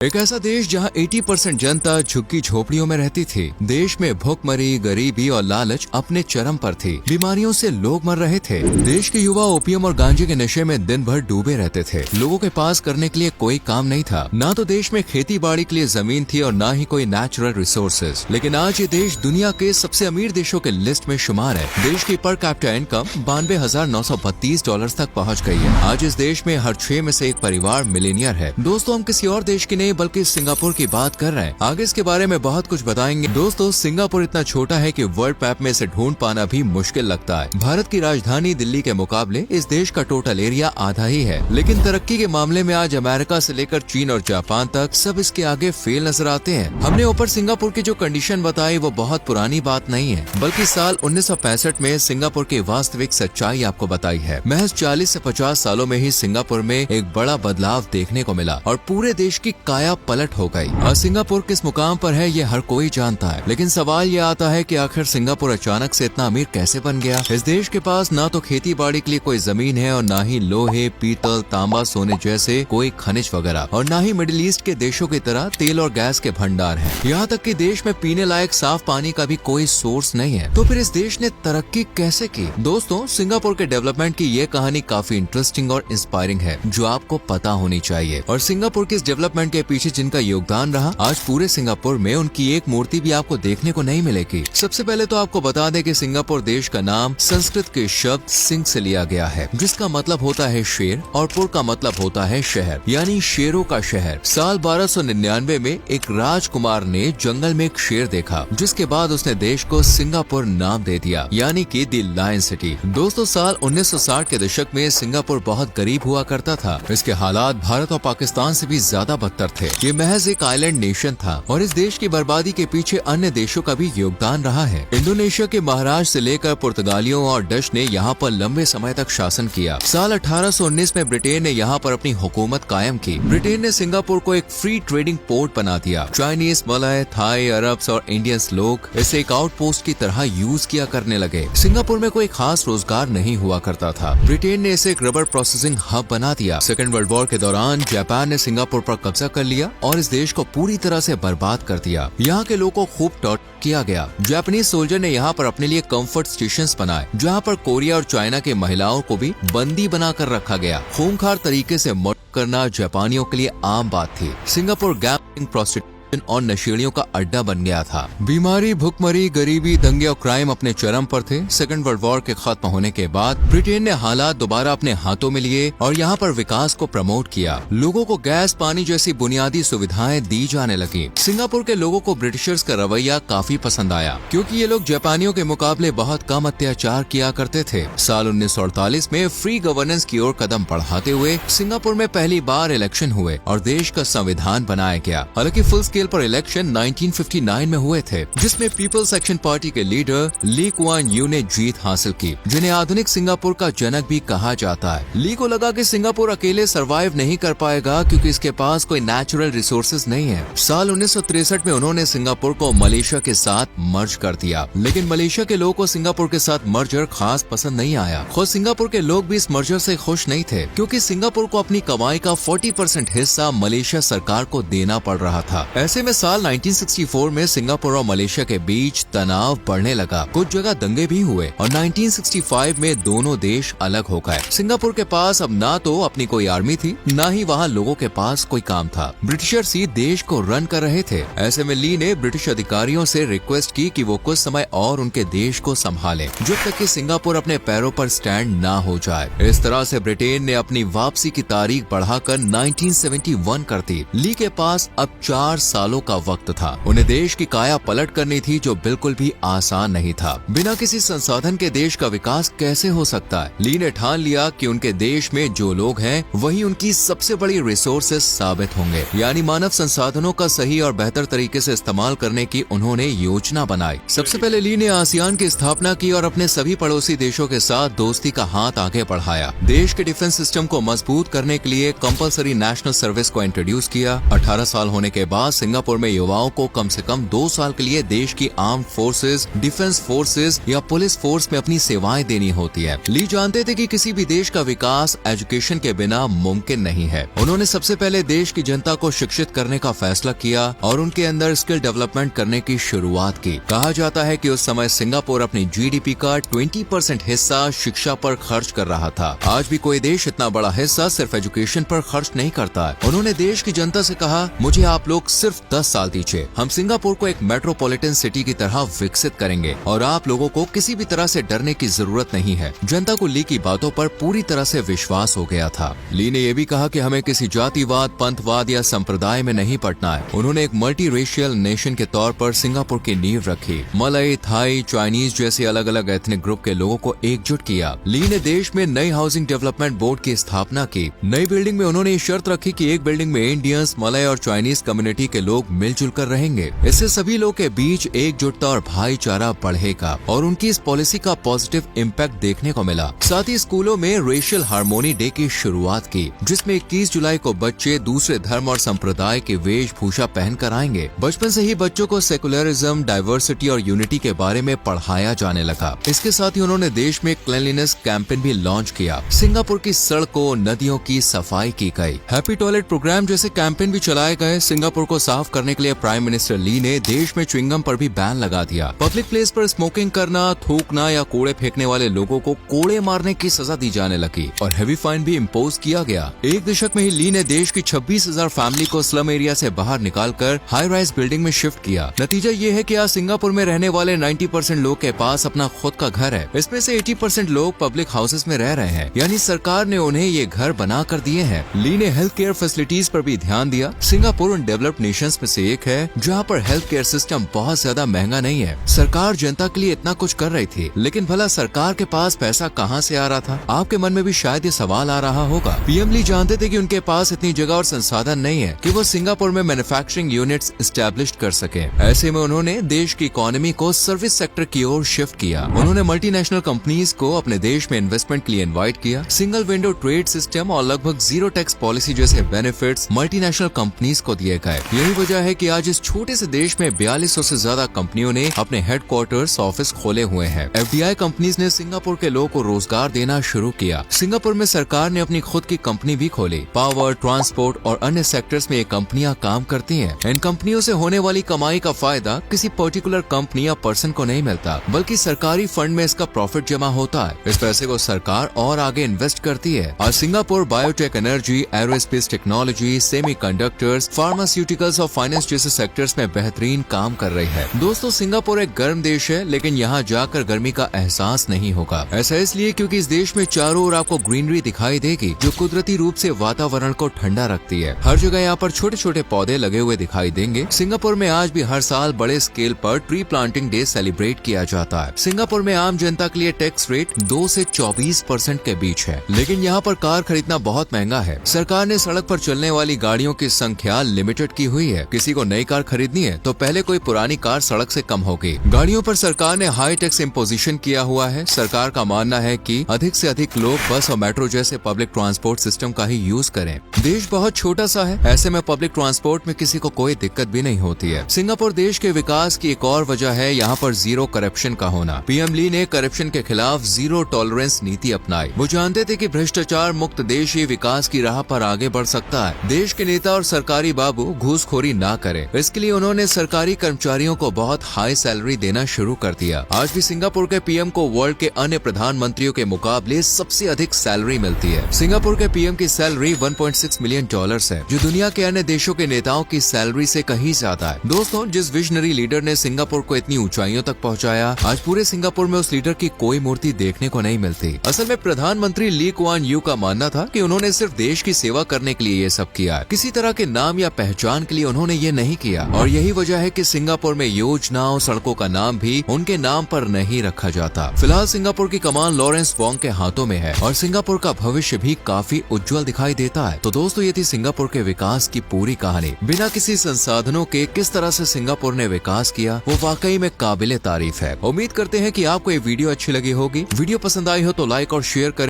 एक ऐसा देश जहां 80% जनता झुग्गी झोपड़ियों में रहती थी। देश में भूखमरी, गरीबी और लालच अपने चरम पर थी। बीमारियों से लोग मर रहे थे। देश के युवा ओपियम और गांजे के नशे में दिन भर डूबे रहते थे। लोगों के पास करने के लिए कोई काम नहीं था। ना तो देश में खेती बाड़ी के लिए जमीन थी और ना ही कोई नेचुरल रिसोर्सेज। लेकिन आज ये देश दुनिया के सबसे अमीर देशों के लिस्ट में शुमार है। देश की पर कैपिटा इनकम $92,932 तक पहुँच गई है। आज इस देश में हर 6 में से एक परिवार मिलेनियर है। दोस्तों, हम किसी और देश की नहीं बल्कि सिंगापुर की बात कर रहे हैं। आगे इसके बारे में बहुत कुछ बताएंगे। दोस्तों, सिंगापुर इतना छोटा है कि वर्ल्ड मैप में इसे ढूंढ पाना भी मुश्किल लगता है। भारत की राजधानी दिल्ली के मुकाबले इस देश का टोटल एरिया आधा ही है। लेकिन तरक्की के मामले में आज अमेरिका से लेकर चीन और जापान तक सब इसके आगे फेल नजर आते हैं। हमने ऊपर सिंगापुर की जो कंडीशन बताई वो बहुत पुरानी बात नहीं है, बल्कि साल 1965 में सिंगापुर की वास्तविक सच्चाई आपको बताई है। महज 40 से 50 सालों में ही सिंगापुर में एक बड़ा बदलाव देखने को मिला और पूरे देश की काया पलट हो गई। और सिंगापुर किस मुकाम पर है ये हर कोई जानता है। लेकिन सवाल ये आता है कि आखिर सिंगापुर अचानक से इतना अमीर कैसे बन गया। इस देश के पास ना तो खेती बाड़ी के लिए कोई जमीन है और ना ही लोहे, पीतल, तांबा, सोने जैसे कोई खनिज वगैरह, और ना ही मिडिल ईस्ट के देशों की तरह तेल और गैस के भंडार हैं। यहाँ तक कि देश में पीने लायक साफ पानी का भी कोई सोर्स नहीं है। तो फिर इस देश ने तरक्की कैसे की? दोस्तों, सिंगापुर के डेवलपमेंट की ये कहानी काफी इंटरेस्टिंग और इंस्पायरिंग है, जो आपको पता होनी चाहिए। और सिंगापुर के इस डेवलपमेंट के पीछे जिनका योगदान रहा, आज पूरे सिंगापुर में उनकी एक मूर्ति भी आपको देखने को नहीं मिलेगी। सबसे पहले तो आपको बता दें कि सिंगापुर देश का नाम संस्कृत के शब्द सिंह से लिया गया है, जिसका मतलब होता है शेर और पुर का मतलब होता है शहर, यानी शेरों का शहर। साल 1299 में एक राजकुमार ने जंगल में एक शेर देखा, जिसके बाद उसने देश को सिंगापुर नाम दे दिया, यानी कि द लायन सिटी। दोस्तों, साल 1960 के दशक में सिंगापुर बहुत गरीब हुआ करता था। इसके हालात भारत और पाकिस्तान से भी ज्यादा बदतर थे। ये महज एक आइलैंड नेशन था और इस देश की बर्बादी के पीछे अन्य देशों का भी योगदान रहा है। इंडोनेशिया के महाराज से लेकर पुर्तगालियों और डच ने यहाँ पर लंबे समय तक शासन किया। साल 1819 में ब्रिटेन ने यहाँ पर अपनी हुकूमत कायम की। ब्रिटेन ने सिंगापुर को एक फ्री ट्रेडिंग पोर्ट बना दिया। चाइनीज, मलय, थाई, अरब्स और इंडियंस लोग इसे एक आउटपोस्ट की तरह यूज किया करने लगे। सिंगापुर में कोई खास रोजगार नहीं हुआ करता था। ब्रिटेन ने इसे एक रबर प्रोसेसिंग हब बना दिया। सेकेंड वर्ल्ड वॉर के दौरान जापान ने सिंगापुर पर कब्जा कर लिया और इस देश को पूरी तरह से बर्बाद कर दिया। यहाँ के लोगों को खूब टॉर्चर किया गया। जापानीज सोल्जर ने यहाँ पर अपने लिए कंफर्ट स्टेशंस बनाए, जहाँ पर कोरिया और चाइना के महिलाओं को भी बंदी बनाकर रखा गया। खूंखार तरीके से मर्डर करना जापानियों के लिए आम बात थी। सिंगापुर गैम्बलिंग, प्रोस्टिट्यूशन और नशेड़ियों का अड्डा बन गया था। बीमारी, भुखमरी, गरीबी, दंगे और क्राइम अपने चरम पर थे। सेकंड वर्ल्ड वॉर के खत्म होने के बाद ब्रिटेन ने हालात दोबारा अपने हाथों में लिए और यहाँ पर विकास को प्रमोट किया। लोगों को गैस, पानी जैसी बुनियादी सुविधाएं दी जाने लगी। सिंगापुर के लोगों को ब्रिटिशर्स का रवैया काफी पसंद आया, क्योंकि ये लोग जापानियों के मुकाबले बहुत कम अत्याचार किया करते थे। साल 1948 में फ्री गवर्नेंस की ओर कदम बढ़ाते हुए सिंगापुर में पहली बार इलेक्शन हुए और देश का संविधान बनाया गया। हालांकि फुल स्केल पर इलेक्शन 1959 में हुए थे, जिसमें पीपल्स एक्शन पार्टी के लीडर ली कुआन यू ने जीत हासिल की, जिन्हें आधुनिक सिंगापुर का जनक भी कहा जाता है। ली को लगा कि सिंगापुर अकेले सरवाइव नहीं कर पाएगा, क्योंकि इसके पास कोई नेचुरल रिसोर्सेज नहीं है। साल 1963 में उन्होंने सिंगापुर को मलेशिया के साथ मर्ज कर दिया, लेकिन मलेशिया के लोगों को सिंगापुर के साथ मर्जर खास पसंद नहीं आया। खुद सिंगापुर के लोग भी इस मर्जर से खुश नहीं थे, क्योंकि सिंगापुर को अपनी कमाई का 40% हिस्सा मलेशिया सरकार को देना पड़ रहा था। ऐसे में साल 1964 में सिंगापुर और मलेशिया के बीच तनाव बढ़ने लगा। कुछ जगह दंगे भी हुए और 1965 में दोनों देश अलग हो गए। सिंगापुर के पास अब ना तो अपनी कोई आर्मी थी, ना ही वहाँ लोगों के पास कोई काम था। ब्रिटिशर्स ही देश को रन कर रहे थे। ऐसे में ली ने ब्रिटिश अधिकारियों से रिक्वेस्ट की कि वो कुछ समय और उनके देश को संभालें, जब तक कि सिंगापुर अपने पैरों पर स्टैंड ना हो जाए। इस तरह से ब्रिटेन ने अपनी वापसी की तारीख बढ़ाकर 1971 कर दी। ली के पास अब 4 सालों का वक्त था। उन्हें देश की काया पलट करनी थी, जो बिल्कुल भी आसान नहीं था। बिना किसी संसाधन के देश का विकास कैसे हो सकता है? ली ने ठान लिया कि उनके देश में जो लोग हैं वही उनकी सबसे बड़ी रिसोर्सेस साबित होंगे, यानी मानव संसाधनों का सही और बेहतर तरीके से इस्तेमाल करने की उन्होंने योजना बनाई। सबसे पहले ली ने आसियान की स्थापना की और अपने सभी पड़ोसी देशों के साथ दोस्ती का हाथ आगे बढ़ाया। देश के डिफेंस सिस्टम को मजबूत करने के लिए कंपल्सरी नेशनल सर्विस को इंट्रोड्यूस किया। 18 साल होने के बाद सिंगापुर में युवाओं को कम से कम 2 साल के लिए देश की आर्म्ड फोर्सेस, डिफेंस फोर्सेस या पुलिस फोर्स में अपनी सेवाएं देनी होती है। ली जानते थे कि किसी भी देश का विकास एजुकेशन के बिना मुमकिन नहीं है। उन्होंने सबसे पहले देश की जनता को शिक्षित करने का फैसला किया और उनके अंदर स्किल डेवलपमेंट करने की शुरुआत की। कहा जाता है कि उस समय सिंगापुर अपनी जीडीपी का 20% हिस्सा शिक्षा पर खर्च कर रहा था। आज भी कोई देश इतना बड़ा हिस्सा सिर्फ एजुकेशन पर खर्च नहीं करता है। उन्होंने देश की जनता से कहा, मुझे आप लोग सिर्फ 10 साल दीजिए, हम सिंगापुर को एक मेट्रोपॉलिटन सिटी की तरह विकसित करेंगे और आप लोगों को किसी भी तरह से डरने की जरूरत नहीं है। जनता को ली की बातों पर पूरी तरह से विश्वास हो गया था। ली ने यह भी कहा कि हमें किसी जातिवाद, पंथवाद या संप्रदाय में नहीं पड़ना है। उन्होंने एक मल्टी रेशियल नेशन के तौर पर सिंगापुर की नींव रखी। मलय, थाई, चाइनीज जैसे अलग अलग एथनिक ग्रुप के लोगों को एकजुट किया। ली ने देश में नई हाउसिंग डेवलपमेंट बोर्ड की स्थापना की। नई बिल्डिंग में उन्होंने शर्त रखी कि एक बिल्डिंग में इंडियंस, मलय और चाइनीज कम्युनिटी के लोग मिलजुल कर रहेंगे। इससे सभी लोग के बीच एकजुटता और भाईचारा बढ़ेगा और उनकी इस पॉलिसी का पॉजिटिव इम्पैक्ट देखने को मिला। साथ ही स्कूलों में रेशियल हार्मोनी डे की शुरुआत की, जिसमें 21 जुलाई को बच्चे दूसरे धर्म और संप्रदाय की वेशभूषा पहनकर आएंगे। बचपन से ही बच्चों को सेकुलरिज्म, डाइवर्सिटी और यूनिटी के बारे में पढ़ाया जाने लगा। इसके साथ ही उन्होंने देश में क्लीनलीनेस कैंपेन भी लॉन्च किया। सिंगापुर की सड़कों, नदियों की सफाई की गई। हैप्पी टॉयलेट प्रोग्राम जैसे कैंपेन भी चलाए गए। सिंगापुर को साफ करने के लिए प्राइम मिनिस्टर ली ने देश में च्युइंगम पर भी बैन लगा दिया। पब्लिक प्लेस पर स्मोकिंग करना, थूकना या कूड़े फेंकने वाले लोगों को कोड़े मारने की सजा दी जाने लगी और हेवी फाइन भी इम्पोज किया गया। एक दशक में ही ली ने देश की 26,000 फैमिली को स्लम एरिया से बाहर निकालकर हाई राइज बिल्डिंग में शिफ्ट किया। नतीजा ये है कि आज सिंगापुर में रहने वाले 90% लोग के पास अपना खुद का घर है। इसमें से 80% लोग पब्लिक हाउसेस में रह रहे हैं, यानी सरकार ने उन्हें ये घर बना कर दिए हैं। ली ने हेल्थ केयर फैसिलिटीज पर भी ध्यान दिया। सिंगापुर उन डेवलप्ड नेशंस में से एक है जहाँ पर हेल्थ केयर सिस्टम बहुत ज्यादा महंगा नहीं है। सरकार जनता के लिए इतना कुछ कर रही थी, लेकिन भला सरकार के पास पैसा कहाँ से आ रहा था? आपके मन में भी शायद ये सवाल आ रहा होगा। पीएम ली जानते थे कि उनके पास इतनी जगह और संसाधन नहीं है कि वो सिंगापुर में मैन्युफैक्चरिंग यूनिट्स एस्टैब्लिश कर सके। ऐसे में उन्होंने देश की इकोनॉमी को सर्विस सेक्टर की ओर शिफ्ट किया। उन्होंने मल्टीनेशनल कंपनीज को अपने देश में इन्वेस्टमेंट के लिए इन्वाइट किया। सिंगल विंडो ट्रेड सिस्टम और लगभग जीरो टैक्स पॉलिसी जैसे बेनिफिट्स मल्टीनेशनल कंपनीज को दिए गए। यही वजह है कि आज इस छोटे से देश में 4200 से ज्यादा कंपनियों ने अपने हेडक्वार्टर्स, ऑफिस खोले हुए हैं। एफडीआई कंपनीज ने सिंगापुर के लोगों को रोजगार देना शुरू किया। सिंगापुर में सरकार ने अपनी खुद की कंपनी भी खोली। पावर, ट्रांसपोर्ट और अन्य सेक्टर्स में ये कंपनियां काम करती हैं। इन कंपनियों से होने वाली कमाई का फायदा किसी पर्टिकुलर कंपनी या पर्सन को नहीं मिलता, बल्कि सरकारी फंड में इसका प्रॉफिट जमा होता है। इस पैसे को सरकार और आगे इन्वेस्ट करती है। आज Singapore biotech, energy, aerospace technology, semiconductors, pharmaceuticals और फाइनेंस जैसे सेक्टर्स में बेहतरीन काम कर रही है। दोस्तों, सिंगापुर एक गर्म देश है, लेकिन यहाँ जाकर गर्मी का एहसास नहीं होगा। ऐसा इसलिए क्योंकि इस देश में चारों ओर आपको ग्रीनरी दिखाई देगी, जो कुदरती रूप से वातावरण को ठंडा रखती है। हर जगह यहाँ पर छोटे छोटे पौधे लगे हुए दिखाई देंगे। सिंगापुर में आज भी हर साल बड़े स्केल पर ट्री प्लांटिंग डे सेलिब्रेट किया जाता है। सिंगापुर में आम जनता के लिए टैक्स रेट 2 से 24% के बीच है, लेकिन यहाँ पर कार खरीदना बहुत महंगा है। सरकार ने सड़क पर चलने वाली गाड़ियों की संख्या लिमिटेड की हुई है। किसी को नई कार खरीदनी है तो पहले कोई पुरानी कार सड़क से कम होगी। गाड़ियों पर सरकार ने हाई टैक्स इम्पोजिशन किया हुआ है। सरकार का मानना है कि अधिक से अधिक लोग बस और मेट्रो जैसे पब्लिक ट्रांसपोर्ट सिस्टम का ही यूज करें। देश बहुत छोटा सा है, ऐसे में पब्लिक ट्रांसपोर्ट में किसी को कोई दिक्कत भी नहीं होती है। सिंगापुर देश के विकास की एक और वजह है यहाँ पर जीरो करप्शन का होना। पीएम ली ने करप्शन के खिलाफ जीरो टॉलरेंस नीति अपनाई। वो जानते थे कि भ्रष्टाचार मुक्त देश ही विकास की राह पर आगे बढ़ सकता है। देश के नेता और सरकारी बाबू घूसखोरी ना करें, इसके लिए उन्होंने सरकारी कर्मचारियों को बहुत हाई सैलरी देना शुरू कर दिया। आज भी सिंगापुर के पीएम को वर्ल्ड के अन्य प्रधानमंत्रियों के मुकाबले सबसे अधिक सैलरी मिलती है। सिंगापुर के पीएम की सैलरी $1.6 मिलियन है, जो दुनिया के अन्य देशों के नेताओं की सैलरी से कहीं ज्यादा है। दोस्तों, जिस विजनरी लीडर ने सिंगापुर को इतनी ऊंचाइयों तक पहुंचाया, आज पूरे सिंगापुर में उस लीडर की कोई मूर्ति देखने को नहीं मिलती। असल में प्रधानमंत्री ली कुआन यू का मानना था कि उन्होंने सिर्फ देश की सेवा करने के लिए ये सब किया, किसी तरह के नाम या पहचान के लिए उन्होंने ये नहीं किया। और यही वजह है कि सिंगापुर में योजनाओं, सड़कों का नाम भी उनके नाम पर नहीं रखा जाता। फिलहाल सिंगापुर की कमान लॉरेंस वोंग के हाथों में है और सिंगापुर का भविष्य भी काफी उज्जवल दिखाई देता है। तो दोस्तों, ये थी सिंगापुर के विकास की पूरी कहानी। बिना किसी संसाधनों के किस तरह से सिंगापुर ने विकास किया, वो वाकई में काबिले तारीफ है। उम्मीद करते हैं कि आपको ये वीडियो अच्छी लगी होगी। वीडियो पसंद आई हो तो लाइक और शेयर करें।